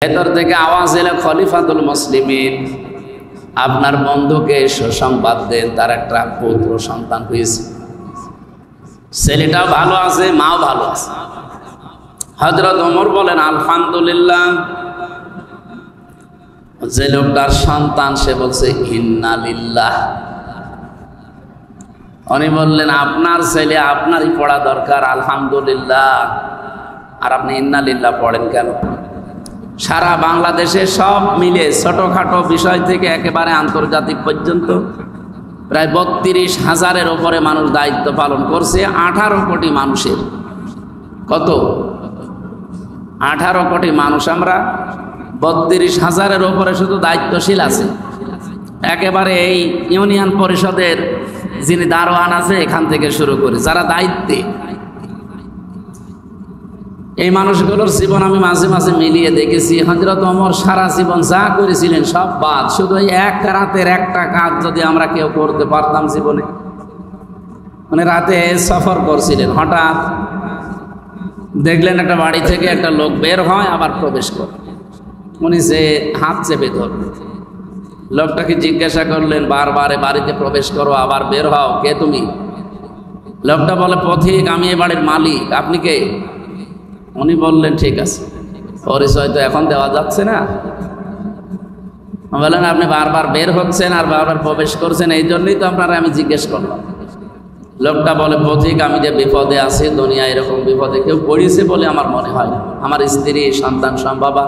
ভেতর থেকে আওয়াজ এলো খলিফাতুল মুসলিমিন, আপনার বন্ধুকে সুসংবাদ দেন, তার একটা পুত্র সন্তান হয়েছে। ছেলেটাও ভালো আছে, মাও ভালো আছে। হযরত ওমর বলেন আলহামদুলিল্লাহ। যে লোকটার সন্তান সে বলছে ইন্না লিল্লাহ। উনি বললেন আপনার ছেলে আপনারই পড়া দরকার আলহামদুলিল্লাহ, আর আপনি ইন্না লিল্লাহ পড়েন কেন? সারা বাংলাদেশে সব মিলে ছোটখাটো বিষয় থেকে একেবারে আন্তর্জাতিক পর্যন্ত প্রায় ৩২,০০০-এর ওপরে মানুষ দায়িত্ব পালন করছে। ১৮ কোটি মানুষের, কত ১৮ কোটি মানুষ, আমরা ৩২,০০০-এর ওপরে শুধু দায়িত্বশীল আছে। একেবারে এই ইউনিয়ন পরিষদের যিনি দারোয়ান আছে এখান থেকে শুরু করে যারা দায়িত্বে, এই মানুষগুলোর জীবন আমি মাঝে মাঝে মিলিয়ে দেখেছি। হযরত ওমর সারা জীবন যা করেছিলেন সব বাদ, শুধু এই এক রাতের একটা কাজ যদি আমরা কেউ করতে পারতাম জীবনে। মানে রাতে সফর করছিলেন, হঠাৎ দেখলেন একটা বাড়ি থেকে একটা লোক বের হয় আবার প্রবেশ করে, উনি যে হাত চেপে ধরলেন। লোকটাকে জিজ্ঞাসা করলেন বারবার বাড়িতে প্রবেশ করো আবার বের হও, কে তুমি? লোকটা বলে পথিক, আমি এ বাড়ির মালিক, আপনি কে? উনি বললেন ঠিক আছে, পরিচয় তো এখন দেওয়া যাচ্ছে না। বললেন আপনি বারবার বের হচ্ছেন আর বারবার প্রবেশ করছেন, এই জন্যই তো আপনারা আমি জিজ্ঞেস করলাম। লোকটা বলে পথিক, আমি যে বিপদে আছি, দুনিয়া এরকম বিপদে কেউ পড়েছে বলে আমার মনে হয়। আমার স্ত্রী সন্তান সম্ভবা,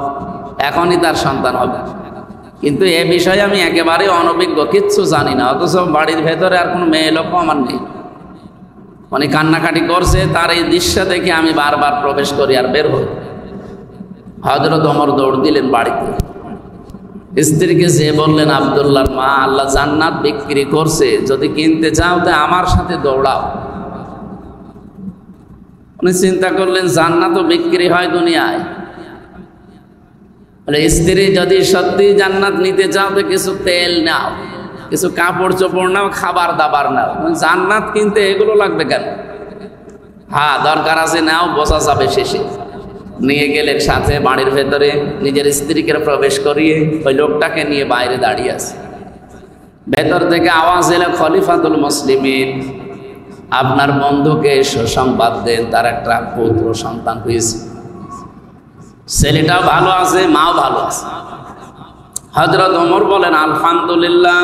এখনই তার সন্তান হবে, কিন্তু এ বিষয়ে আমি একেবারে অনভিজ্ঞ, কিচ্ছু জানি না। অথচ বাড়ির ভেতরে আর কোনো মেয়ে লোক আমার নেই। উনি কান্নাকাটি করছে, তার এই দৃশ্য দেখে আমি বারবার প্রবেশ করি আর বের হই। হযরত ওমর দৌড় দিলেন বাড়িতে, স্ত্রীকে যে বললেন আব্দুল্লাহর মা, আল্লাহ জান্নাত বিক্রি করছে, যদি কিনতে চাও তা আমার সাথে দৌড়াও। উনি চিন্তা করলেন জান্নাতও বিক্রি হয় দুনিয়ায়, স্ত্রী যদি সত্যি জান্নাত নিতে চাও তো কিছু তেল নাও, কিছু কাপড় চোপড় নাও, খাবার দাবার নাও, জান্নাত কিনতে এগুলো লাগবে কেন? হ্যাঁ দরকার আছে নাও, বোঝা যাবে শেষে। নিয়ে গেলেন সাথে বাড়ির ভেতরে, নিজের স্ত্রীকে প্রবেশ করিয়ে ওই লোকটাকে নিয়ে বাইরে দাঁড়িয়ে আছে। ভেতর থেকে আওয়াজ এলো খলিফাতুল মুসলিমিন, আপনার বন্ধুকে সুসংবাদ দেন, তার একটা পুত্র সন্তান হয়েছে। ছেলেটাও ভালো আছে, মাও ভালো আছে। হযরত ওমর বলেন আলহামদুলিল্লাহ।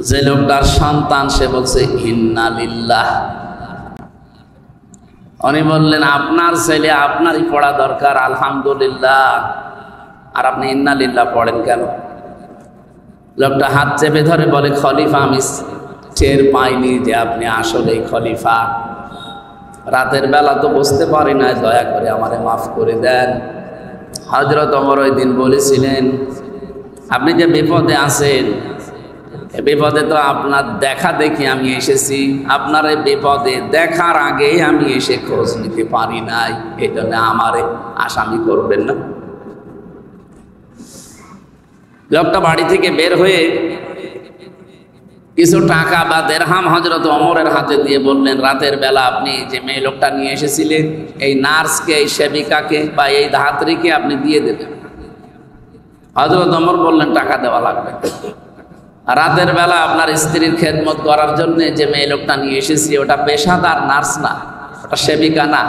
যে লোকটার সন্তান সে বলছে ইন্না লিল্লাহ। উনি বললেন আপনার ছেলে আপনারই পড়া দরকার আলহামদুলিল্লাহ, আর আপনি ইন্না লিল্লাহ পড়েন কেন? লোকটা হাত চেপে ধরে বলে খলিফা, আমি টের পাইনি যে আপনি আসলেই খলিফা। রাতের বেলা তো বুঝতে পারি না, দয়া করে আমারে মাফ করে দেন। হযরত ওমর ওই দিন বলেছিলেন আপনি যে বিপদে আছেন, এ বিপদে তো আপনার দেখা দেখি আমি এসেছি, আপনার এই বিপদে দেখার আগে আমি এসে খোঁজ নিতে পারি নাই, এই জন্য আমারে আসামি করবেন না। লোকটা বাড়ি থেকে বের হয়ে কিছু টাকা বা দেরহাম হযরত ওমরের হাতে দিয়ে বললেন রাতের বেলা আপনি যে মেয়ে লোকটা নিয়ে এসেছিলেন, এই নার্সকে, এই সেবিকাকে বা এই ধাত্রীকে আপনি দিয়ে দেবেন। হযরত ওমর বললেন টাকা দেওয়া লাগবে। রাতের বেলা আপনার স্ত্রীর খেদমত করার জন্য যে মেয়ে লোকটা নিয়ে এসেছি ওটা পেশাদার নার্স না, ওটা সেবিকা না,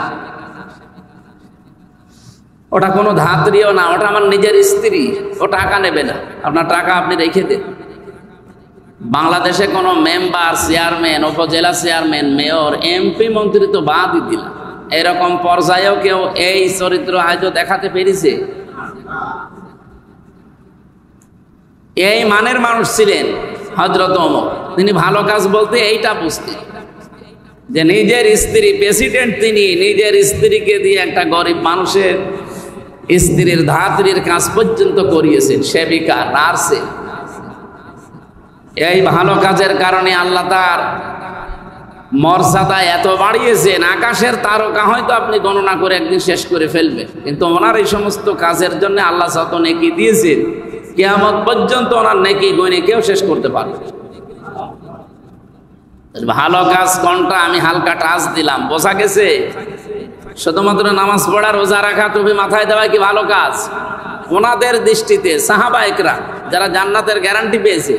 ওটা কোনো ধাত্রীও না, ওটা আমার নিজের স্ত্রী, ও টাকা নেবে না, আপনার টাকা আপনি রেখে দেন। বাংলাদেশে কোনো মেম্বার, চেয়ারম্যান, উপজেলা চেয়ারম্যান, মেয়র, এমপি, মন্ত্রী তো বাদই দিলাম, এরকম পর্যায়েও কেউ এই চরিত্র আজও দেখাতে পেরেছে? এই মানের মানুষ ছিলেন হযরত ওমর। তিনি ভালো কাজ বলতে এইটা বুঝতেন যে নিজের স্ত্রী প্রেসিডেন্ট, তিনি নিজের স্ত্রীকে দিয়ে একটা গরিব মানুষের স্ত্রীর ধাত্রীর কাজ পর্যন্ত করিয়েছেন, সেবিকা, নার্সে। এই ভালো কাজের কারণে আল্লাহ তার মর্যাদা এত বাড়িয়েছেন, আকাশের তারকা হয়তো আপনি গণনা করে একদিন শেষ করে ফেলবেন, কিন্তু ওনার এই সমস্ত কাজের জন্য আল্লাহ যত নেকি দিয়েছেন কিয়ামত পর্যন্ত ওনার নেকি গণে কেউ শেষ করতে পারবে। ভালো কাজ কোনটা আমি হালকা টাচ দিলাম, বোঝা গেছে? শুধুমাত্র নামাজ পড়া, রোজা রাখা, টুপি মাথায় দেওয়া কি ভালো কাজ? ওনাদের দৃষ্টিতে সাহাবা ইকরাম যারা জান্নাতের গ্যারান্টি পেয়েছে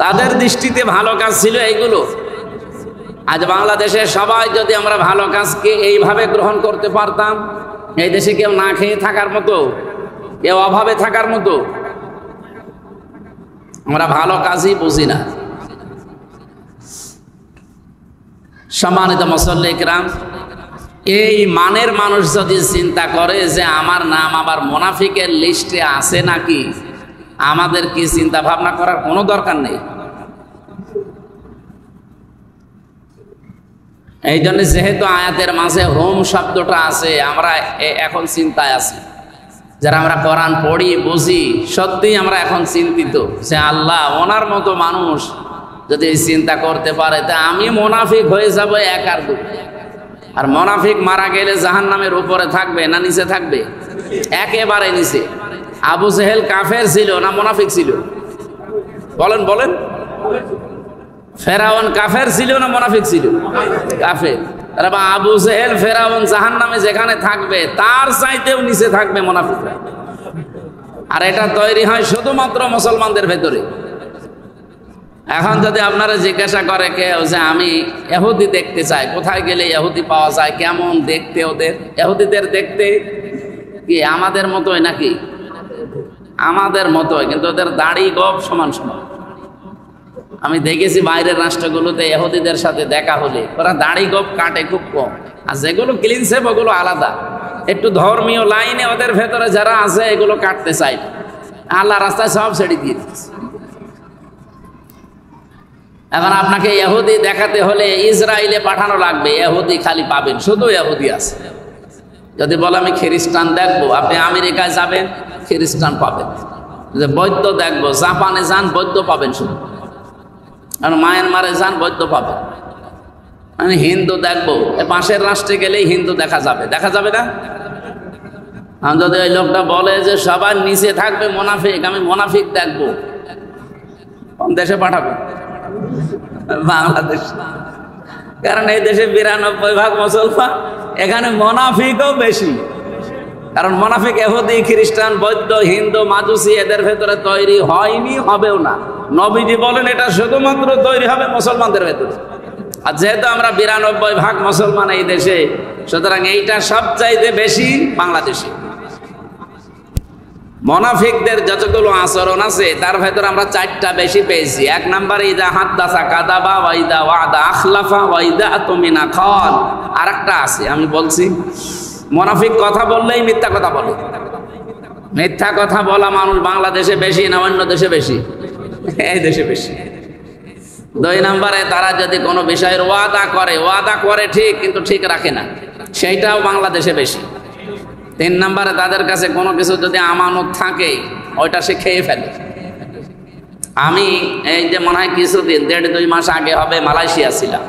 তাদের দৃষ্টিতে ভালো কাজ ছিল এইগুলো। আজ বাংলাদেশে সবাই যদি আমরা ভালো কাজকে এইভাবে গ্রহণ করতে পারতাম, এই দেশে কেউ না খেয়ে থাকার মতো, কেউ অভাবে থাকার মতো। আমরা ভালো কাজই বুঝি না। সম্মানিত মুসল্লি ইকরাম, এই মানের মানুষ যদি চিন্তা করে যে আমার নাম আবার মুনাফিকের লিস্টে আছে নাকি, আমাদের কি চিন্তা ভাবনা করার কোনো দরকার নেই। এই জন্য যেহেতু আয়াতের মাঝে হোম শব্দটা আছে, আমরা এখন চিন্তায় আছি। যারা আমরা কোরআন পড়ি বুঝি, সত্যি আমরা এখন চিন্তিত যে আল্লাহ, ওনার মতো মানুষ যদি চিন্তা করতে পারে তা আমি মুনাফিক হয়ে যাবো এক আর দুই। আর মুনাফিক মারা গেলে জাহান্নামের উপরে থাকবে না নিচে থাকবে? একেবারে নিচে। আবু জেহেল কাফের ছিল না মুনাফিক ছিল? বলেন বলেন। ফেরাউন কাফের ছিল না মুনাফিক ছিল? কাফের। আবু জেহেল, ফেরাউন জাহান্নামে যেখানে থাকবে তার চাইতেও নিচে থাকবে মুনাফিকরা। আর এটা তৈরি হয় শুধুমাত্র মুসলমানদের ভেতরে। এখন যদি আপনারা জিজ্ঞাসা করে কেউ যে আমি ইহুদি দেখতে চাই, কোথায় গেলে ইহুদি পাওয়া যায়, কেমন দেখতে ওদের? ইহুদিদের দেখতে কি আমাদের মতোই নাকি? আমাদের মতোই, কিন্তু ওদের দাড়ি গোঁফ সমান সমান। আমি দেখেছি বাইরের রাষ্ট্রগুলোতে ইহুদিদের সাথে দেখা হলে ওরা দাড়ি গোঁফ কাটে খুব কম, আর যেগুলো ক্লিন শেভ ওগুলো আলাদা। একটু ধর্মীয় লাইনে ওদের ভেতরে যারা আছে এগুলো কাটতে চাই, আল্লাহ রাস্তায় সব ছেড়ে দিয়ে দিচ্ছে। এখন আপনাকে ইহুদি দেখাতে হলে ইসরায়েলে পাঠানো লাগবে, ইহুদি খালি পাবেন, শুধু ইহুদি আছে। যদি বলে আমি খ্রিস্টান দেখবো, আপনি আমেরিকায় যাবেন খ্রিস্টান পাবেন। যে বৌদ্ধ দেখবো, জাপানে যান বৌদ্ধ পাবেন শুধু, আর মায়ানমারে যান বৌদ্ধ পাবেন। আমি হিন্দু দেখবো, পাশের রাষ্ট্রে গেলেই হিন্দু দেখা যাবে, দেখা যাবে না? আমি যদি ওই লোকটা বলে যে সবার নিচে থাকবে মুনাফিক, আমি মুনাফিক দেখবো, কোন দেশে পাঠাবে? বাংলাদেশ। কারণ এই দেশে 92% মুসলমান, এখানে মুনাফিকও বেশি। কারণ মুনাফিক ইহুদি, খ্রিস্টান, বৌদ্ধ, হিন্দু, মাজুসি এদের ভেতরে তৈরি হয়নি, হবেও না। নবীজি বলেন এটা শুধুমাত্র তৈরি হবে মুসলমানদের ভেতরে। আর যেহেতু আমরা 92% মুসলমান এই দেশে, সুতরাং এইটা সবচাইতে বেশি বাংলাদেশে। মুনাফিকদের যতগুলো আচরণ আছে তার ভেতরে আমরা 4টা বেশি পেয়েছি। 1 নম্বরে ইদা হাদ্দাসা কাযাবা ওয়া ইদা ওয়াদা আখলাফা ওয়া ইদা আতুমিনা খান। আরেকটা আছে, আমি বলছি, মুনাফিক কথা বললেই মিথ্যা কথা বলে। মিথ্যা কথা বলা মানুষ বাংলাদেশে বেশি না অন্য দেশে বেশি? এই দেশে বেশি। 2 নম্বরে তারা যদি কোনো বিষয়ের ওয়াদা করে ঠিক, কিন্তু ঠিক রাখে না, সেইটাও বাংলাদেশে বেশি। 3 নম্বরে তাদের কাছে কোনো কিছু যদি আমানত থাকে ওইটা সে খেয়ে ফেলে। আমি এই যে মনে হয় কিছুদিন 1.5-2 মাস আগে হবে মালয়েশিয়া ছিলাম,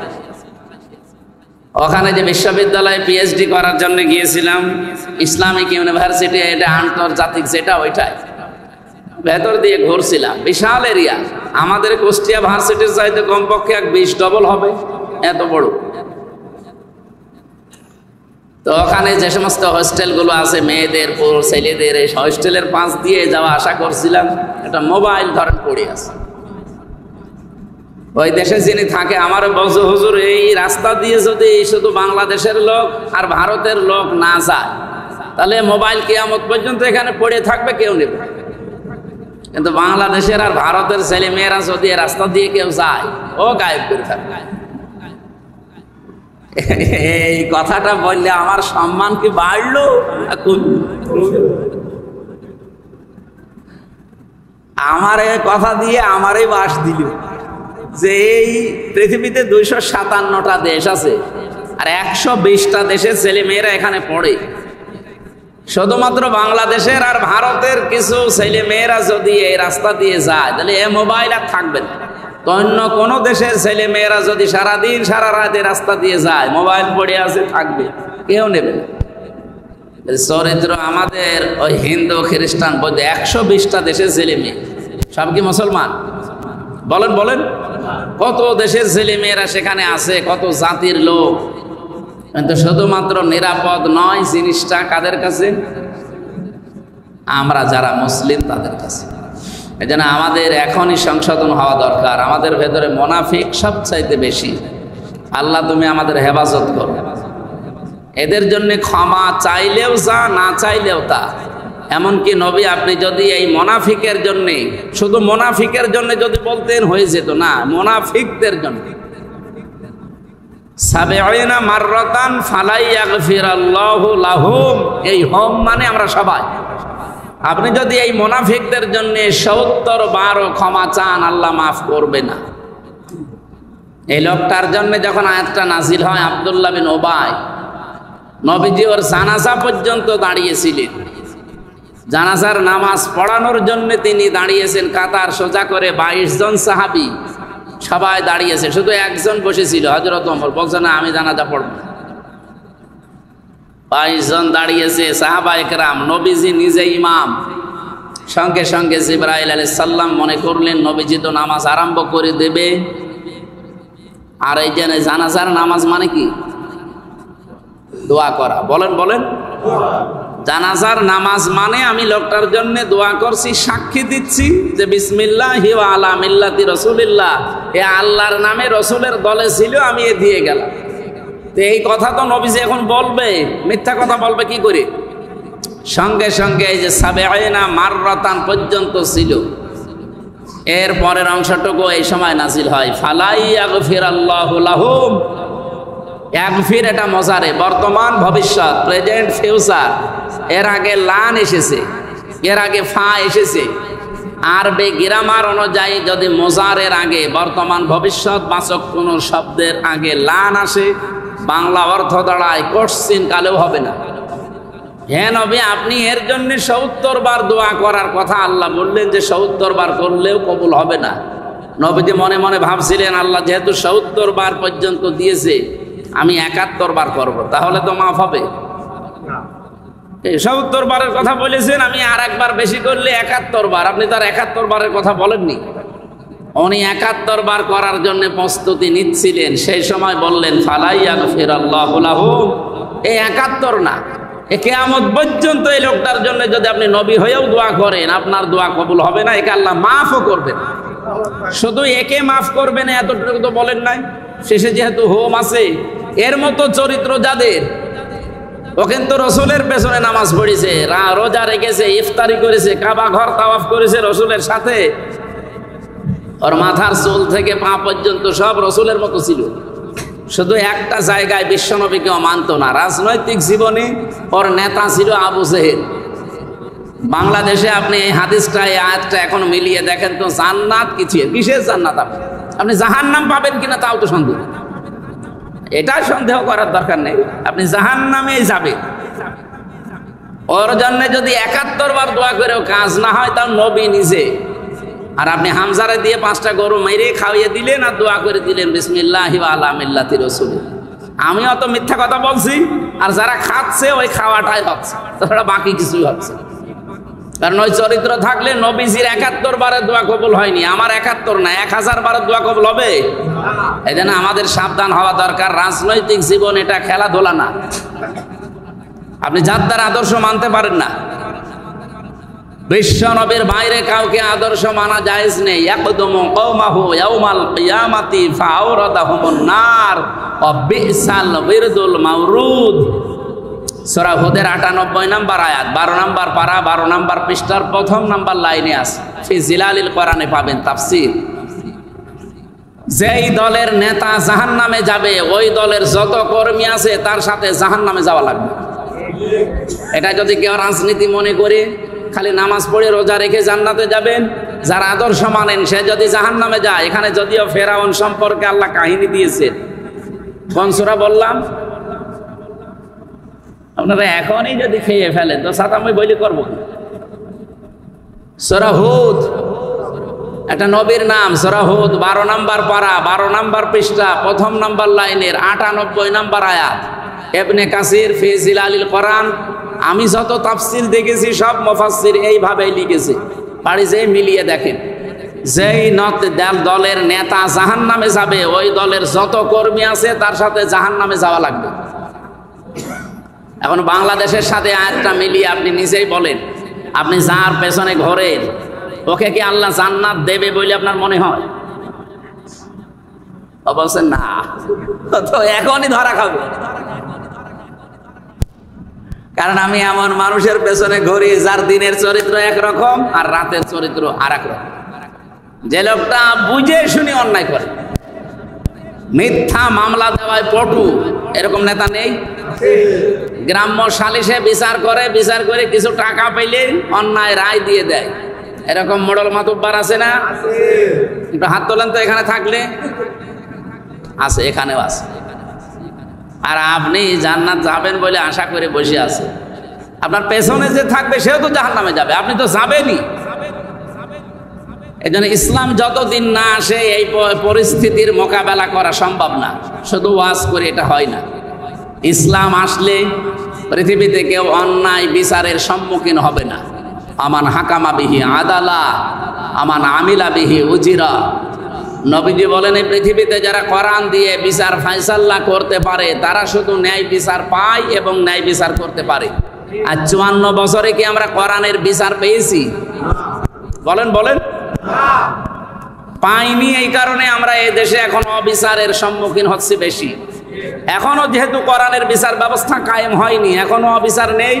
ওখানে যে বিশ্ববিদ্যালয়ে পিএইচডি করার জন্য গিয়েছিলাম, ইসলামিক ইউনিভার্সিটি, এটা আন্তর্জাতিক যেটা, ওইটাই ভেতর দিয়ে ঘুরছিলাম। বিশাল এরিয়া, আমাদের কুষ্টিয়া ভার্সিটির চাইতে কমপক্ষে 20 ডবল হবে, এত বড়। তো ওখানে যে সমস্ত হোস্টেলগুলো আছে মেয়েদের, ছেলেদের, এই হোস্টেলের পাশ দিয়ে যাওয়া আশা করছিলাম, একটা মোবাইল ধরেন পড়ে আছে। ওই দেশে যিনি থাকে আমারও বলছে, হুজুর এই রাস্তা দিয়ে যদি শুধু বাংলাদেশের লোক আর ভারতের লোক না যায় তাহলে মোবাইল কিয়ামত পর্যন্ত এখানে পড়ে থাকবে, কেউ নেবে। কিন্তু বাংলাদেশের আর ভারতের ছেলে মেয়েরা যদি রাস্তা দিয়ে কেউ যায়, ও গায়েব করে থাকবে। এই কথাটা বললে আমার সম্মান কি বাড়লো? আমার এই কথা দিয়ে আমারই বাস দিল যে এই পৃথিবীতে 257টা দেশ আছে, আর 120টা দেশের ছেলে মেয়েরা এখানে পড়ে। শুধুমাত্র বাংলাদেশের আর ভারতের কিছু ছেলে মেয়েরা যদি এই রাস্তা দিয়ে যায় তাহলে এ মোবাইল আর থাকবে না। তো অন্য কোনো দেশের ছেলে মেয়েরা যদি সারাদিন সারা রাতে রাস্তা দিয়ে যায়, মোবাইল পড়ে আছে, থাকবে, কেউ নেবে না। চরিত্র আমাদের ওই হিন্দু, খ্রিস্টান, বৌদ্ধ 120টা দেশের ছেলে মেয়ে সব কি মুসলমান? বলেন বলেন, কত দেশের ছেলে মেয়েরা সেখানে আছে, কত জাতির লোক। কিন্তু শুধুমাত্র নিরাপদ নয় জিনিসটা কাদের কাছে? আমরা যারা মুসলিম তাদের কাছে। এজন্য আমাদের এখনই সংশোধন হওয়া দরকার। আমাদের ভেতরে মুনাফিক সবচাইতে বেশি। আল্লাহ তুমি আমাদের হেফাজত করো। এদের জন্য ক্ষমা চাইলেও যা, না চাইলেও তা। এমনকি নবী আপনি যদি এই মুনাফিকের জন্য, শুধু মুনাফিকের জন্য যদি বলতেন হয়ে যেত না, মুনাফিকদের জন্য ৭০ মাররাতান ফালাই ইয়াগফিরাল্লাহু লাহুম। এই হোম মানে আমরা সবাই। আপনি যদি এই মুনাফিকদের জন্য ৭০ বারও ক্ষমা চান, আল্লাহ মাফ করবে না। এই লোকটার জন্য যখন আয়াতটা নাজিল হয়, আব্দুল্লাহ বিন উবাই, নবীজি ওর জানাজা পর্যন্ত দাঁড়িয়েছিলেন। জানাজার নামাজ পড়ানোর জন্য তিনি দাঁড়িয়েছেন কাতার সোজা করে। ২২ জন সাহাবী সবাই দাঁড়িয়েছে, শুধু একজন বসেছিল, হযরত ওমর। বলছে না, আমি জানাজা পড়ব না। ২২ জন দাঁড়িয়েছে সাহাবায়ে কেরাম, নবীজি নিজে ইমাম। সঙ্গে সঙ্গে জিবরাইল আলাইহিস সালাম মনে করলেন নবীজি তো নামাজ আরম্ভ করে দেবে। আর এই যে জানাজার নামাজ মানে কি? দোয়া করা। বলেন বলেন। জানাজার নামাজ মানে আমি লোকটার জন্য দোয়া করছি, সাক্ষী দিচ্ছি যে বিসমিল্লাহি ওয়া আলা মিল্লাতি রাসূলিল্লাহ, এ আল্লাহর নামে রসুলের দলে ছিল, আমি এ দিয়ে গেলাম। তো এই কথা তো নবীজি এখন বলবে, মিথ্যা কথা বলবে কি করে? সঙ্গে সঙ্গে এই যে ৭০ মাররাতান পর্যন্ত ছিল। এর পরের অংশটুকু এই সময় নাজিল হয়, ফালাই ইয়াগফিরাল্লাহু লাহুম। ইয়াগফির এটা মজারে, বর্তমান ভবিষ্যৎ, প্রেজেন্ট ফিউচার। এর আগে লান এসেছে, এর আগে ফা এসেছে। আরবি গ্রামার অনুযায়ী যদি মোজারের আগে বর্তমান ভবিষ্যৎ বাচক কোন শব্দের আগে লান আসে, বাংলা অর্থ দাঁড়ায় কোশ্চিন কালেও হবে না। হ্যাঁ নবী, আপনি এর জন্য ৭০ বার দোয়া করার কথা আল্লাহ বললেন যে ৭০ বার করলেও কবুল হবে না। নবীজি মনে মনে ভাবছিলেন, আল্লাহ যেহেতু ৭০ বার পর্যন্ত দিয়েছে, আমি ৭১ বার করব, তাহলে তো মাফ হবে। ৭০ বারের কথা বলেছেন, আমি আর একবার বেশি করলে ৭১ বার। আপনি তার ৭১ বারের কথা বলেননি। উনি ৭১ বার করার জন্য প্রস্তুতি নিচ্ছিলেন। সেই সময় বললেন ফালাই ইয়াগফিরাল্লাহু লাহুম। এই ৭১ না, এ কিয়ামত পর্যন্ত এই লোকটার জন্য যদি আপনি নবী হয়েও দোয়া করেন, আপনার দোয়া কবুল হবে না। একে আল্লাহ মাফও করবেন। শুধু একে মাফ করবেন এতটুকু তো বলেন নাই। শেষে যেহেতু হোম আছে, এর মতো চরিত্র যাদের, ও কিন্তু রসুলের পেছনে নামাজ পড়েছে, রোজা রেখেছে, ইফতারি করেছে, কাবা ঘর তাওয়াফ করেছে রসুলের সাথে। ওর মাথার চুল থেকে পা পর্যন্ত সব রসুলের মতো ছিল। শুধু একটা জায়গায় বিশ্বনবীকেও মানত না, রাজনৈতিক জীবনে ওর নেতা ছিল আবু জেহেল। বাংলাদেশে আপনি এই হাদিসটা, এই আয়াতটা এখন মিলিয়ে দেখেন তো, জান্নাত কিসের জান্নাত? আপনি জাহান্নাম পাবেন কিনা তাও তো সন্দেহ। এটা সন্দেহ করার দরকার নেই, আপনি জাহান্নামেই যাবেন। ওর জন্য যদি ৭১ বার দোয়া করেও কাজ না হয়, তাও নবী নিজে। আর আপনি হামজারে দিয়ে 5টা গরু মেরে খাওয়িয়ে দিলেন আর দোয়া করে দিলেন বিসমিল্লাহি ওয়া আলা মিল্লাতি রাসূলিল্লাহ। আমি অত মিথ্যা কথা বলছি, আর যারা খাচ্ছে ওই খাওয়াটাই হচ্ছে, তাছাড়া বাকি কিছুই হচ্ছে। কারণ ওই চরিত্র থাকলে নবীজির ৭১ বারের দোয়া কবুল হয়নি, আমার ৭১ না ১০০০ বারের দোয়া কবুল হবে। এই জন্য আমাদের সাবধান হওয়া দরকার। রাজনৈতিক জীবন এটা খেলাধুলা না। আপনি যার দ্বারা আদর্শ মানতে পারেন না। বিশ্ব নবীর বাইরে কাউকে আদর্শ মানা জায়েজ নেই। ইয়াকদুমু কওমাহু ইয়াউমাল কিয়ামাতি ফাআওরাদাহুমুন নার ওয়া বিসাল বিরদুল মাওরুদ। সূরা হুদের ৯৮ নম্বর আয়াত, ১২ নম্বর পারা, ১২ নম্বর পৃষ্ঠার ১ম নম্বর লাইনে আছে। ফি জিলালিল কোরআনে পাবেন তাফসীর। যেই দলের নেতা জাহান্নামে যাবে, ওই দলের যত কর্মী আছে তার সাথে জাহান্নামে যাওয়া লাগবে। এটা যদি কেউ রাজনীতি মনে করে খালি নামাজ পড়ে রোজা রেখে জান্নাতে যাবেন, যার আদর্শ মানেন সে যদি জাহান্নামে যায়, এখানে যদিও ফেরাউন সম্পর্কে আল্লাহ কাহিনী দিয়েছে। কোন সূরা বললাম? আপনারা এখনই যদি খেয়ে ফেলেন তো সাতামই বলি করবো। সূরা হুদ একটা নবীর নাম, সূরা হুদ ১২ নম্বর পারা, ১২ নম্বর পৃষ্ঠা, ১ম নম্বর লাইনের ৯৮ নম্বর আয়াত। ইবনে কাসির ফি জিলালিল কোরআন, আমি যত তাফসীর দেখেছি সব মুফাসসির এইভাবেই লিখেছে। বাড়ি যেয়ে মিলিয়ে দেখেন। যেই দলের নেতা জাহান্নামে যাবে, ওই দলের যত কর্মী আছে তার সাথে জাহান্নামে যাওয়া লাগবে। এখন বাংলাদেশের সাথে আয়াতটা মিলিয়ে আপনি নিজেই বলেন, আপনি যার পেছনে ঘোরেন ওকে কি আল্লাহ জান্নাত দেবে বলে আপনার মনে হয়? বলছেন না, তো এখনই ধরা খাবে। কারণ আমি এমন মানুষের পেছনে ঘুরি যার দিনের চরিত্র একরকম আর রাতের চরিত্র আর এক রকম। যে লোকটা বুঝে শুনে অন্যায় করে, মিথ্যা মামলা দেওয়ায় পটু, এরকম নেতা নেই? গ্রাম্য সালিশে বিচার করে কিছু টাকা পেলে অন্যায় রায় দিয়ে দেয়, এরকম মোড়ল মাতুব্বার আছে না? একটু হাত তোলেন তো এখানে থাকলে। আছে, এখানেও আছে। আর আপনি জান্নাত যাবেন বলে আশা করে বসে আছে। আপনার পেছনে যে থাকবে সেও তো জাহান্নামে যাবে, আপনি তো যাবেনই। এই জন্য ইসলাম যতদিন না আসে এই পরিস্থিতির মোকাবেলা করা সম্ভব না। শুধু ওয়াজ করে এটা হয় না। ইসলাম আসলে পৃথিবীতে কেউ অন্যায় বিচারের সম্মুখীন হবে না। আমান হাকামা বিহি আদালা, আমান আমিলা বিহি উজিরা। নবীজি বলেন, এই পৃথিবীতে যারা কোরআন দিয়ে বিচার ফায়সাল্লা করতে পারে তারা শুধু ন্যায় বিচার পায় এবং ন্যায় বিচার করতে পারে। আর 54 বছরে কি আমরা কোরআনের বিচার পেয়েছি? বলেন বলেন, পাইনি। এই কারণে আমরা এই দেশে এখন অবিচারের সম্মুখীন হচ্ছে বেশি। এখনো যেহেতু কোরআনের বিচার ব্যবস্থা কায়েম হয়নি, এখনো অবিচার নেই।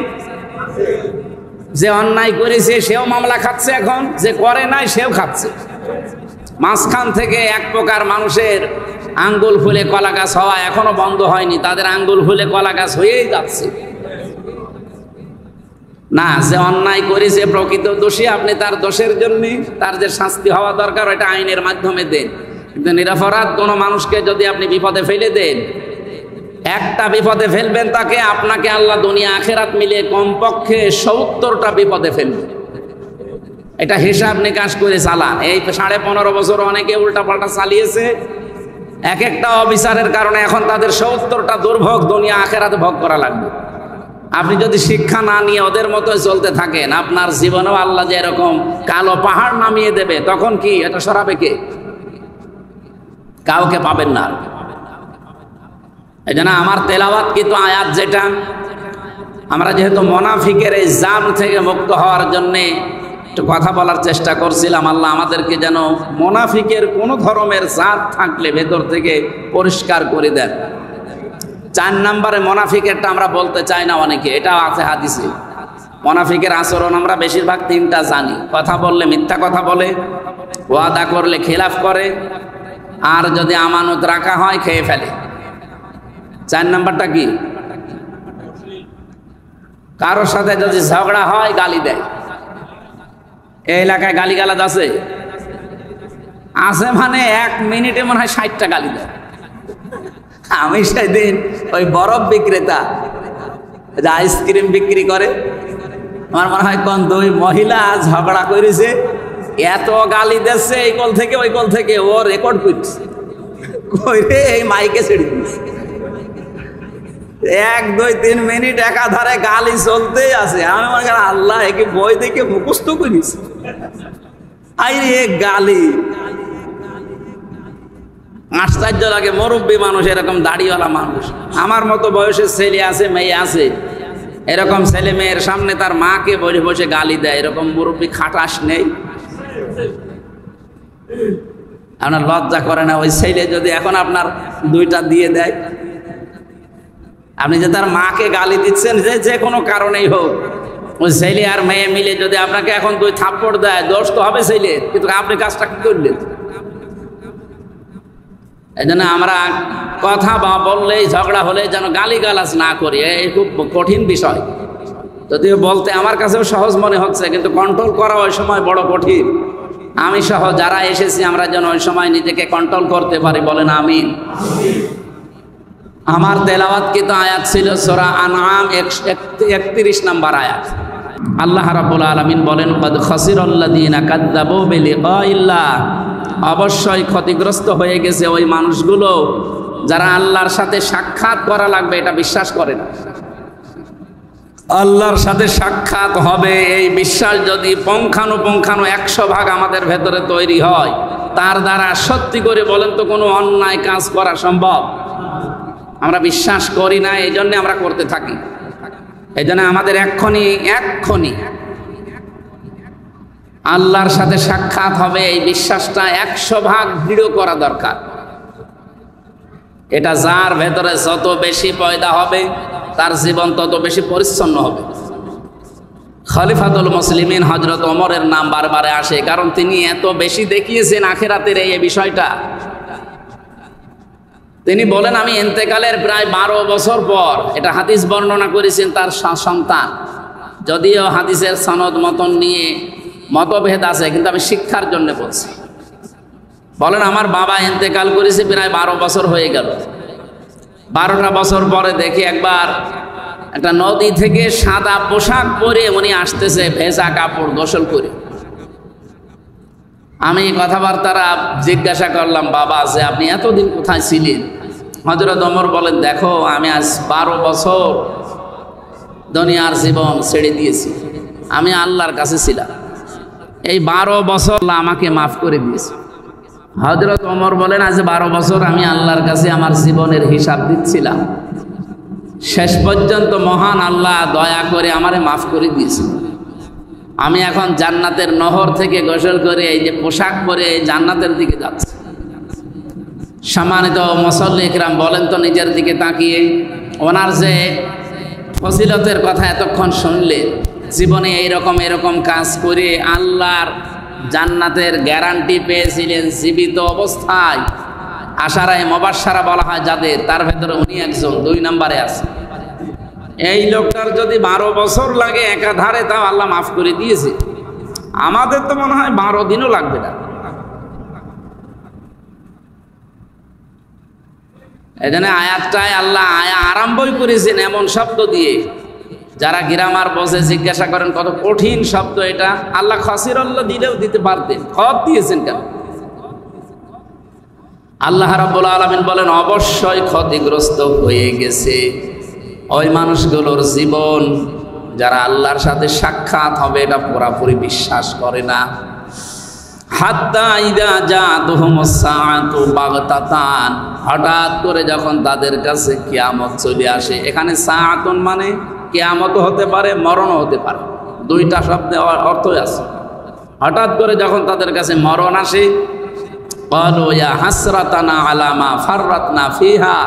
যে অন্যায় করেছে সেও মামলা খাচ্ছে, এখন যে করে নাই সেও খাচ্ছে। মাঝখান থেকে এক প্রকার মানুষের আঙ্গুল ফুলে কলা গাছ হওয়া এখনো বন্ধ হয়নি, তাদের আঙ্গুল ফুলে কলা গাছ হয়েই যাচ্ছে। না, যে অন্যায় করেছে প্রকৃত দোষী, আপনি তার দোষের জন্য তার যে শাস্তি হওয়া দরকার ওটা আইনের মাধ্যমে দেন। কিন্তু নিরপরাধ কোনো মানুষকে যদি আপনি বিপদে ফেলে দেন, একটা বিপদে ফেলবেন তাকে, আপনাকে আল্লাহ দুনিয়া আখেরাত মিলে কমপক্ষে 70টা বিপদে ফেলবেন। এটা হিসাব নিকাশ করে চালান। এই 15.5 বছর অনেকে উল্টাপাল্টা চালিয়েছে, এক একটা অবিচারের কারণে এখন তাদের 70টা দুর্ভোগ দুনিয়া আখেরাতে ভোগ করা লাগবে। আপনি যদি শিক্ষা না নিয়ে ওদের মতো চলতে থাকেন, আপনার জীবনেও আল্লাহ যে এরকম কালো পাহাড় নামিয়ে দেবে, তখন কি এটা সরাবে কে? কাউকে পাবেন না। এই জন্য আমার তেলাওয়াত কিন্তু আয়াত যেটা, আমরা যেহেতু মুনাফিকের এই জাম থেকে মুক্ত হওয়ার জন্যে একটু কথা বলার চেষ্টা করছিলাম। আল্লাহ আমাদেরকে যেন মুনাফিকের কোনো ধরনের জাত থাকলে ভেতর থেকে পরিষ্কার করে দেন। 4 নম্বরে মুনাফিকেরটা আমরা বলতে চাই না অনেকে, এটাও আছে হাদিসে। মুনাফিকের আচরণ আমরা বেশিরভাগ 3টা জানি। কথা বললে মিথ্যা কথা বলে, ওয়াদা করলে খেলাফ করে, আর যদি আমানত রাখা হয় খেয়ে ফেলে। 4 নম্বরটা কি? কারোর সাথে যদি ঝগড়া হয় গালি দেয়। এই এলাকায় গালিগালাজ আছে? আছে মানে 1 মিনিটে মনে হয় 60টা গালি দেয়। আমি সেদিন ওই বরফ বিক্রেতা যে আইসক্রিম বিক্রি করে, আমার মনে হয় কোন 2 মহিলা ঝগড়া করেছে, এত গালি দিচ্ছে এই কল থেকে ওই কল থেকে, ও রেকর্ড করছে কইরে এই মাইকে ছেড়ে দিচ্ছে। 1, 2, 3 মিনিট একাধারে গালি চলতেই আছে। আমি মনে করি আল্লাহ একে বই দেখে মুখস্থ করিস, আইরে গালি। আশ্চর্য লাগে, মুরব্বী মানুষ, এরকম দাড়িওয়ালা মানুষ, আমার মতো বয়সের ছেলে আছে, মেয়ে আছে, এরকম ছেলে মেয়ের সামনে তার মাকে বসে বসে গালি দেয়। এরকম মুরব্বী খাটাস নেই? আপনার লজ্জা করে না? ওই ছেলে যদি এখন আপনার 2টা দিয়ে দেয়, আপনি যে তার মাকে গালি দিচ্ছেন যে কোনো কারণেই হোক, ওই ছেলে আর মেয়ে মিলে যদি আপনাকে এখন 2 থাপ্পড় দেয়, দোষ তো হবে ছেলে, কিন্তু আপনি কাজটা কি করলেন? এই জন্য আমরা কথা বললেই ঝগড়া হলে যেন গালিগালাজ না করি, এই খুব কঠিন বিষয়। যদিও বলতে আমার কাছেও সহজ মনে হচ্ছে, কিন্তু কন্ট্রোল করা ওই সময় বড় কঠিন। আমি সহ যারা এসেছি আমরা যেন ওই সময় নিজেকে কন্ট্রোল করতে পারি, বলেন আমিন। আমার তেলাওয়াত কিন্তু আয়াত ছিল সূরা আনআম 31 নম্বর আয়াত। আল্লাহ রাব্বুল আলামিন বলেন, ক্বাদ খাসিরাল্লাযীনা কাযযাবু বিলিকাইল্লাহ, অবশ্যই ক্ষতিগ্রস্ত হয়ে গেছে ওই মানুষগুলো যারা আল্লাহর সাথে সাক্ষাৎ করা লাগবে এটা বিশ্বাস করে না। আল্লাহর সাথে সাক্ষাৎ হবে এই বিশ্বাস যদি পুঙ্খানুপুঙ্খানু 100 ভাগ আমাদের ভেতরে তৈরি হয়, তার দ্বারা সত্যি করে বলেন তো কোনো অন্যায় কাজ করা সম্ভব? আমরা বিশ্বাস করি না, এই জন্য আমরা করতে থাকি। এই জন্য আমাদের এক্ষুনি আল্লাহর সাথে সাক্ষাৎ হবে এই বিশ্বাসটা 100% দৃঢ় করা দরকার। এটা যার ভেতরে যত বেশি পয়দা হবে তার জীবন তত বেশি পরিচ্ছন্ন হবে। খলিফাতুল মুসলিমিন হযরত ওমরের নাম বারবার আসে, কারণ তিনি এত বেশি দেখিয়েছেন আখিরাতের এই বিষয়টা। তিনি বলেন, আমি ইন্তেকালের প্রায় 12 বছর পর, এটা হাদিস বর্ণনা করেছেন তার সন্তান, যদিও হাদিসের সনদ মতন নিয়ে মতভেদ আছে, কিন্তু আমি শিক্ষার জন্য বলছি। বলেন, আমার বাবা ইন্তেকাল করেছে প্রায় 12 বছর হয়ে গেল। 12টা বছর পরে দেখি একবার একটা নদী থেকে সাদা পোশাক পরে উনি আসতেছে, ভেজা কাপড়, গোসল করে। আমি কথাবার্তারা জিজ্ঞাসা করলাম, বাবা আছে, আপনি এতদিন কোথায় ছিলেন? হযরত ওমর বলেন, দেখো আমি আজ 12 বছর দুনিয়ার জীবন ছেড়ে দিয়েছি, আমি আল্লাহর কাছে ছিলাম। এই 12 বছর আল্লাহ আমাকে মাফ করে দিয়েছে। হযরত ওমর বলেন, আজ 12 বছর আমি আল্লাহর কাছে আমার জীবনের হিসাব দিচ্ছিলাম, শেষ পর্যন্ত মহান আল্লাহ দয়া করে আমারে মাফ করে দিয়েছে। আমি এখন জান্নাতের নহর থেকে গোসল করে এই যে পোশাক পরে জান্নাতের দিকে যাচ্ছি। সম্মানিত মুসল্লি ইকরাম, বলেন তো নিজের দিকে তাকিয়ে, ওনার যে ফজিলতের কথা এতক্ষণ শুনলে, জীবনে এরকম কাজ করে আল্লাহর জান্নাতের গ্যারান্টি পেয়েছিলেন জীবিত অবস্থায়। আশারায়ে মুবাশশারা বলা হয় যাদের, তার ভেতরে উনি একজন 2 নম্বরে আছে। এই লোকটার যদি 12 বছর লাগে একাধারে, তাও আল্লাহ মাফ করে দিয়েছে। আমাদের তো মনে হয় 12 দিনও লাগবে না। এই জন্য আয়াতটায় আল্লাহ আরম্ভই করেছেন এমন শব্দ দিয়ে, যারা গ্রামার বসে জিজ্ঞাসা করেন কত কঠিন শব্দ এটা। আল্লাহ খাসিরাল্লাহ দিলেও দিতে পারতেন, খত দিয়েছেন কেন? আল্লাহ রাব্বুল আলামিন বলেন, অবশ্যই ক্ষতিগ্রস্ত হয়ে গেছে ওই মানুষগুলোর জীবন যারা আল্লাহর সাথে সাক্ষাৎ হবে এটা পুরোপুরি বিশ্বাস করে না। হাত্তা ইদা জাতুহুমুস সাআতু বাগতাতান, হঠাৎ করে যখন তাদের কাছে কিয়ামত চলে আসে। এখানে সাআতুন মানে কিয়ামত হতে পারে, মরণও হতে পারে, 2টা শব্দে অর্থই আছে। হঠাৎ করে যখন তাদের কাছে মরণ আসে, ক্বালু ইয়া হাসরাতানা আলা মা ফাররাতনা ফিহা।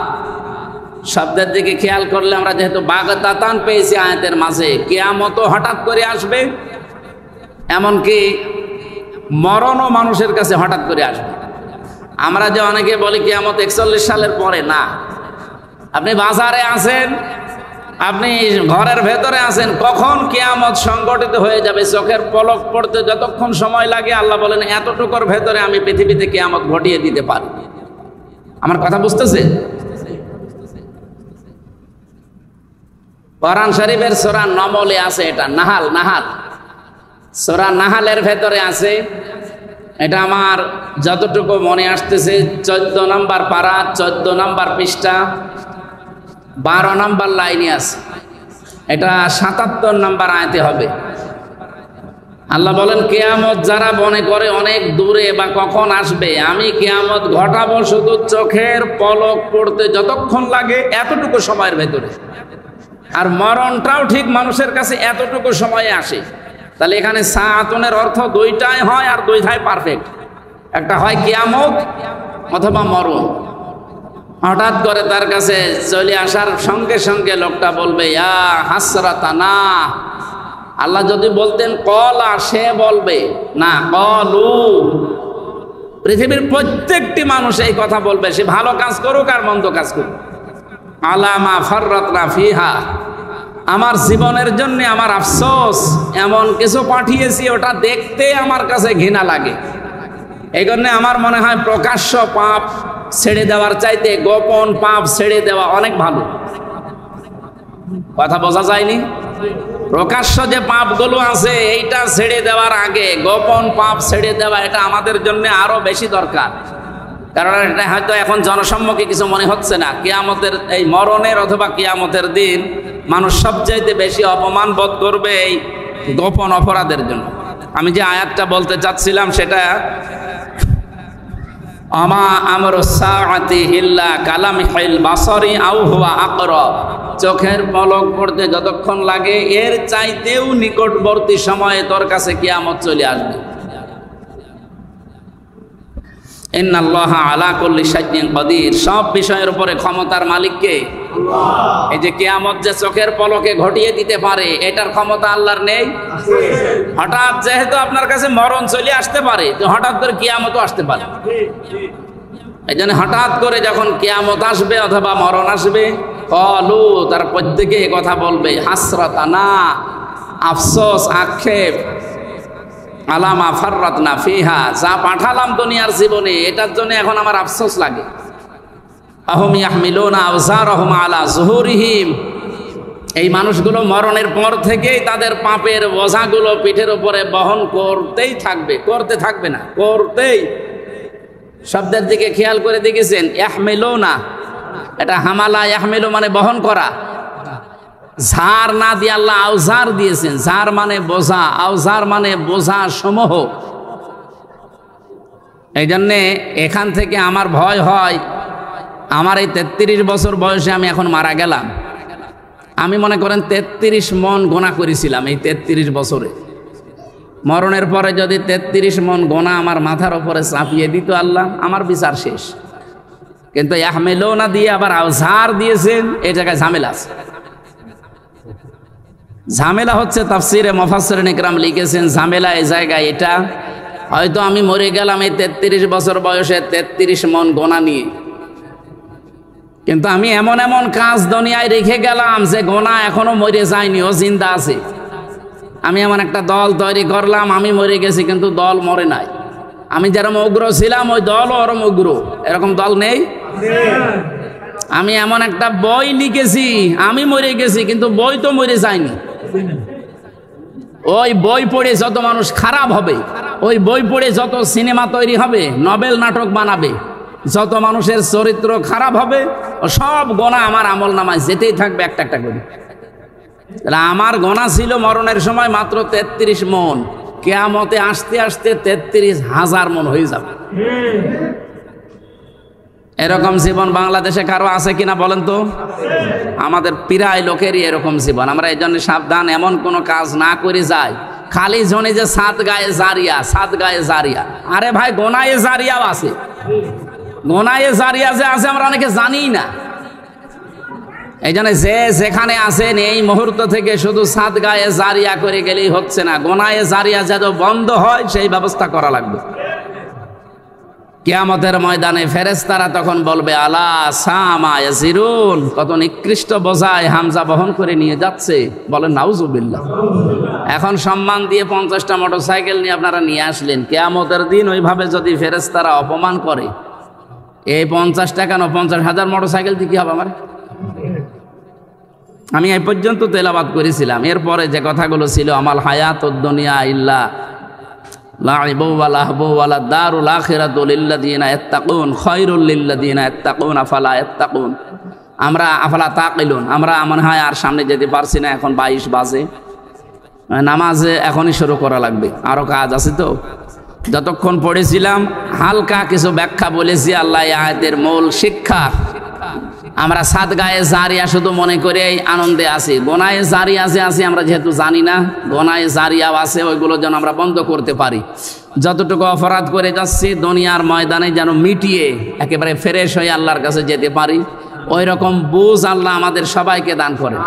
শব্দের দিকে খেয়াল করলে আমরা যেহেতু বাগতাতান পেয়েছি আয়াতের মাঝে, কিয়ামতও হঠাৎ করে আসবে, এমনকি মরণও মানুষের কাছে হঠাৎ করে আসবে। আমরা যে অনেকে বলি কিয়ামত 41 সালের পরে, না। আপনি বাজারে আছেন, আপনি ঘরের ভেতরে আছেন, কখন কিয়ামত সংগঠিত হয়ে যাবে চোখের পলক পড়তে যতক্ষণ সময় লাগে, আল্লাহ বলেন এতটুকুর ভেতরে আমি পৃথিবীতে কিয়ামত ঘটিয়ে দিতে পারি। আমার কথা বুঝতেছে? কোরআন শরীফের সূরা নমলে আছে, এটা নাহাল সূরা নাহালের ভেতরে আছে। এটা আমার যতটুকু মনে আসতেছে 14 নম্বর পারা, 14 নম্বর পৃষ্ঠা, 12 নম্বর লাইনে আছে। এটা 77 নম্বর আয়াতে হবে। আল্লাহ বলেন, কিয়ামত যারা মনে করে অনেক দূরে বা কখন আসবে, আমি কিয়ামত ঘটাবো শুধু চোখের পলক পড়তে যতক্ষণ লাগে এতটুকু সময়ের ভেতরে। আর মরণটাও ঠিক মানুষের কাছে এতটুকু সময়ে আসে। তাহলে এখানে সাআতুনের অর্থ 2টাই হয়, আর 2টাই পারফেক্ট। একটা হয় কিয়ামত অথবা মরণ। হঠাৎ করে তার কাছে চলে আসার সঙ্গে সঙ্গে লোকটা বলবে, ইয়া হাসরাতানা। আল্লাহ যদি বলতেন কলা, সে বলবে না, কলু। পৃথিবীর প্রত্যেকটি মানুষ এই কথা বলবে, সে ভালো কাজ করুক আর মন্দ কাজ করুক। আলা মা ফাররাতনা ফিহা, আমার জীবনের জন্য আমার আফসোস, এমন কিছু পাঠিয়েছি ওটা দেখতে আমার কাছে ঘৃণা লাগে। এই জন্যে আমার মনে হয় প্রকাশ্য পাপ ছেড়ে দেওয়ার চাইতে গোপন পাপ ছেড়ে দেওয়া অনেক ভালো। কথা বোঝা যায়নি? প্রকাশ্য যে পাপগুলো আছে এইটা ছেড়ে দেওয়ার আগে গোপন পাপ ছেড়ে দেওয়া, এটা আমাদের জন্য আরো বেশি দরকার। কারণ এটা হয়তো এখন জনসম্মুখে কিছু মনে হচ্ছে না। কিয়ামতের এই মরণের অথবা কিয়ামতের দিন মানুষ সবচাইতে বেশি অপমান বোধ করবে এই গোপন অপরাধের জন্য। আমি যে আয়াতটা বলতে চাচ্ছিলাম সেটা, আমা আমরুস সাআতি ইল্লা কালামিহিল বাসরি আও হুয়া আকরাব। চোখের পলক পড়তে যতক্ষণ লাগে এর চাইতেও নিকটবর্তী সময়ে তোর কাছে কিয়ামত চলে আসবে। ইন্নাল্লাহা আলা কুল্লি শাইইন কাদির, সব বিষয়ের উপরে ক্ষমতার মালিক কে? আল্লাহ। এই যে কিয়ামত যে চোখের পলকে ঘটিয়ে দিতে পারে, এটার ক্ষমতা আল্লাহর নেই? হঠাৎ যেহেতু আপনার কাছে মরণ চলে আসতে পারে, তো হঠাৎ করে কিয়ামতও আসতে পারে। এই জন্য হঠাৎ করে যখন কিয়ামত আসবে অথবা মরণ আসবে, ক্বালু, তার প্রত্যেকে কথা বলবে, হাসরাতানা, আফসোস, আক্ষেপ, আলামা ফাররাতনা ফিহা, যা পাঠালাম দুনিয়ার জীবনে এটার জন্য এখন আমার আফসোস লাগে। আহুম ইয়াহমিলুনা আওজারহুম আলা যুহুরিহিম, এই মানুষগুলো মরণের পর থেকেই তাদের পাপের বোঝাগুলো পিঠের উপরে বহন করতেই থাকবে, করতে থাকবে না, করতেই। শব্দের দিকে খেয়াল করে দেখেছেন? ইয়াহমিলুনা, এটা হামালা, ইয়াহমিলু মানে বহন করা। ঝাড় না দিয়ে আল্লাহ আওজার দিয়েছেন। ঝাড় মানে বোঝা, আওজার মানে বোঝা সমূহ। এই জন্যে এখান থেকে আমার ভয় হয়, আমার এই 33 বছর বয়সে আমি এখন মারা গেলাম, আমি মনে করেন 33 মন গোনা করেছিলাম এই 33 বছরে। মরণের পরে যদি 33 মন গোনা আমার মাথার উপরে চাপিয়ে দিত আল্লাহ, আমার বিচার শেষ। কিন্তু ইয়াহমিলুনা দিয়ে আবার আওজার দিয়েছেন, এই জায়গায় ঝামেলা আছে। ঝামেলা হচ্ছে, তাফসিরে মুফাসসিরিন ইকরাম লিখেছেন, ঝামেলা এই জায়গায় এটা, হয়তো আমি মরে গেলাম এই 33 বছর বয়সে 33 মন গোনা নিয়ে, কিন্তু আমি এমন এমন কাজ দুনিয়ায় রেখে গেলাম যে গোনা এখনো মরে যায়নি, ও জিন্দা আছে। আমি এমন একটা দল তৈরি করলাম, আমি মরে গেছি কিন্তু দল মরে নাই। আমি যেরকম উগ্র ছিলাম ওই দলও ওরকম উগ্র, এরকম দল নেই। আমি এমন একটা বই লিখেছি, আমি মরে গেছি কিন্তু বই তো মরে যায়নি। ওই বই পড়ে যত মানুষ খারাপ হবে, ওই বই পড়ে যত সিনেমা তৈরি হবে, নভেল নাটক বানাবে, যত মানুষের চরিত্র খারাপ হবে, সব গোনা আমার আমল নামায় যেতেই থাকবে একটা একটা করে। আমার গোনা ছিল মরণের সময় মাত্র 33 মন, কিয়ামতে আসতে আসতে 33,000 মন হয়ে যাবে। এরকম জীবন বাংলাদেশে কারো আছে কিনা বলেন তো? আমাদের প্রায় লোকেরই এরকম জীবন। আমরা এই জন্য সাবধান, এমন কোনো কাজ না করে যাই। খালি জনে যে সাত গায়ে জারিয়া, সাত গায়ে জারিয়া, আরে ভাই গোনায়ে জারিয়াও আছে। গোনায়ে জারিয়া যে আছে আমরা অনেকে জানি না। এই জন্য যে যেখানে আছেন এই মুহূর্ত থেকে শুধু সাত গায়ে জারিয়া করে গেলেই হচ্ছে না, গোনায়ে জারিয়া যেন বন্ধ হয় সেই ব্যবস্থা করা লাগবে। কিয়ামতের ময়দানে ফেরেশতারা তখন বলবে, আলা সামা ইয়াজিরুন, কত নিকৃষ্ট বোঝায় হামজা বহন করে নিয়ে যাচ্ছে। বলেন নাউজুবিল্লাহ। এখন সম্মান দিয়ে 50টা মোটরসাইকেল নিয়ে আপনারা নিয়ে আসলেন, কিয়ামতের দিন ওইভাবে যদি ফেরেশতারা অপমান করে, এই 50টা কেন 50,000 মোটরসাইকেল দিয়ে কি হবে আমার? আমি এই পর্যন্ত তেলাওয়াত করেছিলাম, এরপরে যে কথাগুলো ছিল, আমাল হায়াতুদ দুনিয়া ইল্লা লাইবু ওয়া লাহবু ওয়া লাদ-দারুল আখিরাতু লিল্লাযিনা ইয়াত্তাকুন খায়রুল লিল্লাযিনা ইয়াত্তাকুন আফালা ইয়াত্তাকুন। আমরা আফালা তাকিলুন, আমরা মনে হয় আর সামনে যেতে পারছি না, এখন 22 বাজে, নামাজে এখনই শুরু করা লাগবে, আরো কাজ আছে। তো যতক্ষণ পড়েছিলাম হালকা কিছু ব্যাখ্যা বলেছি। আল্লাহ এই আয়াতের মূল শিক্ষা আমরা সাত গায়ে জারিয়া শুধু মনে করে আনন্দে আছি, গোনায়ে জারিয়া যে আছে আমরা যেহেতু জানি না, গোনায়ে জারিয়াও আছে, ওইগুলো যেন আমরা বন্ধ করতে পারি। যতটুকু অপরাধ করে যাচ্ছি দুনিয়ার ময়দানে যেন মিটিয়ে একেবারে ফ্রেশ হয়ে আল্লাহর কাছে যেতে পারি, ওই রকম বুঝ আল্লাহ আমাদের সবাইকে দান করে।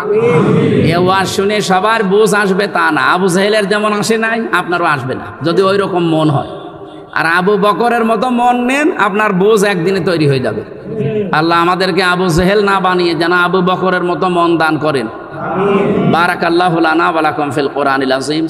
এ ওয়াজ শুনে সবার বুঝ আসবে তা না, আবু জাহেলের যেমন আসে নাই আপনারও আসবে না যদি ওই রকম মন হয়। আর আবু বকরের মতো মন নেন, আপনার বুঝ একদিনে তৈরি হয়ে যাবে। আল্লাহ আমাদেরকে আবু জাহেল না বানিয়ে যেন আবু বকরের মতো মন দান করেন। বারাকাল্লাহু লানা ওয়া লাকুম ফিল কোরআনিল আযীম।